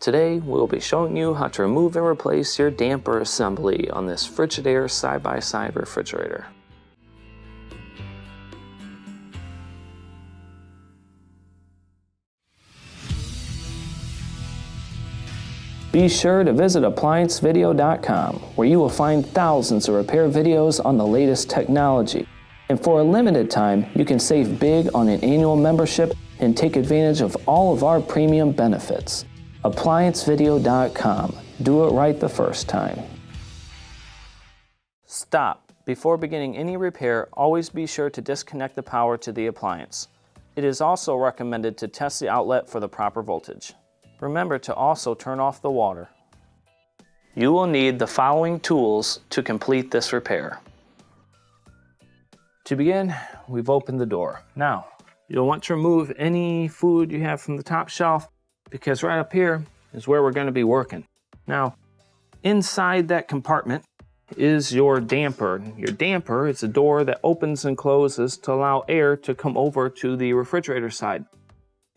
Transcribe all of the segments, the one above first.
Today, we'll be showing you how to remove and replace your damper assembly on this Frigidaire side-by-side refrigerator. Be sure to visit ApplianceVideo.com, where you will find thousands of repair videos on the latest technology. And for a limited time, you can save big on an annual membership and take advantage of all of our premium benefits. ApplianceVideo.com. Do it right the first time. Stop. Before beginning any repair, always be sure to disconnect the power to the appliance. It is also recommended to test the outlet for the proper voltage. Remember to also turn off the water. You will need the following tools to complete this repair. To begin, we've opened the door. Now, you'll want to remove any food you have from the top shelf, because right up here is where we're going to be working. Now, inside that compartment is your damper. Your damper is a door that opens and closes to allow air to come over to the refrigerator side.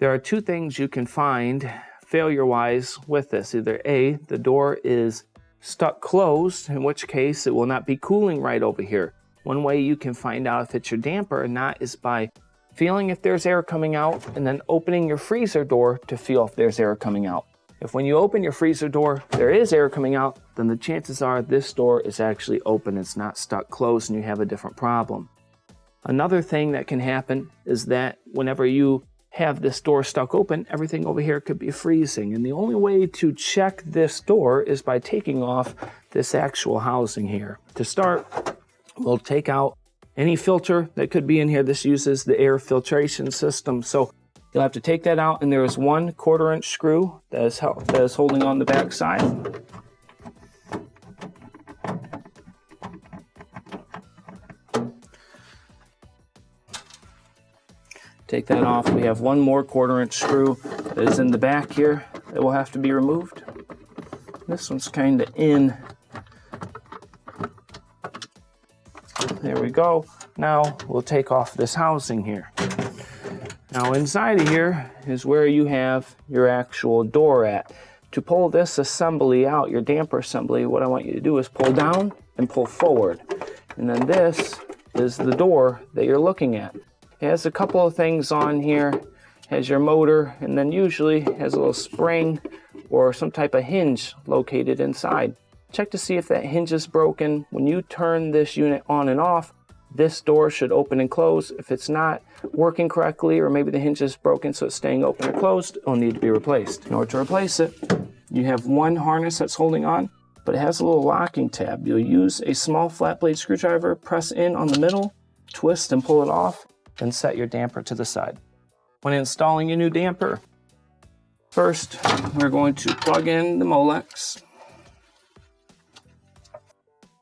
There are two things you can find failure-wise with this. Either A, the door is stuck closed, in which case it will not be cooling right over here. One way you can find out if it's your damper or not is by feeling if there's air coming out and then opening your freezer door to feel if there's air coming out. If when you open your freezer door there is air coming out, then the chances are this door is actually open, it's not stuck closed, and you have a different problem. Another thing that can happen is that whenever you have this door stuck open, everything over here could be freezing, and the only way to check this door is by taking off this actual housing here. To start, we'll take out any filter that could be in here. This uses the air filtration system, so you'll have to take that out, and there is one 1/4-inch screw that is holding on the back side. Take that off. We have one more 1/4-inch screw that is in the back here that will have to be removed. This one's kind of in. There we go. Now we'll take off this housing here. Now inside of here is where you have your actual door at. To pull this assembly out, your damper assembly, what I want you to do is pull down and pull forward. And then this is the door that you're looking at. It has a couple of things on here. It has your motor, and then usually has a little spring or some type of hinge located inside. Check to see if that hinge is broken. When you turn this unit on and off, this door should open and close. If it's not working correctly, or maybe the hinge is broken so it's staying open or closed, it'll need to be replaced. In order to replace it, you have one harness that's holding on, but it has a little locking tab. You'll use a small flat blade screwdriver, press in on the middle, twist and pull it off, then set your damper to the side. When installing your new damper, first we're going to plug in the Molex.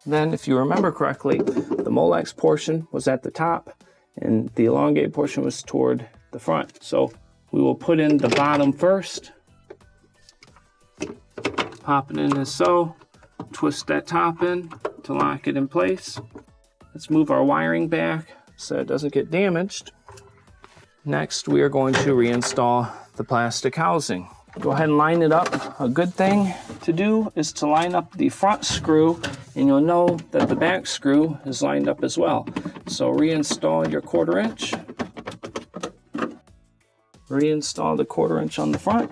Then, if you remember correctly, the Molex portion was at the top and the elongated portion was toward the front. So we will put in the bottom first, pop it in as so, twist that top in to lock it in place. Let's move our wiring back so it doesn't get damaged. Next, we are going to reinstall the plastic housing. Go ahead and line it up. A good thing to do is to line up the front screw, and you'll know that the back screw is lined up as well. So reinstall your 1/4-inch. Reinstall the 1/4-inch on the front.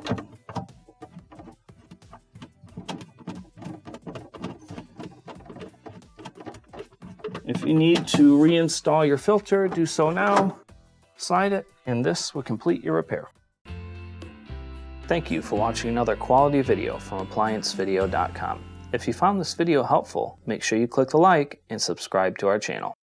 If you need to reinstall your filter, do so now. Slide it, and this will complete your repair. Thank you for watching another quality video from ApplianceVideo.com. If you found this video helpful, make sure you click the like and subscribe to our channel.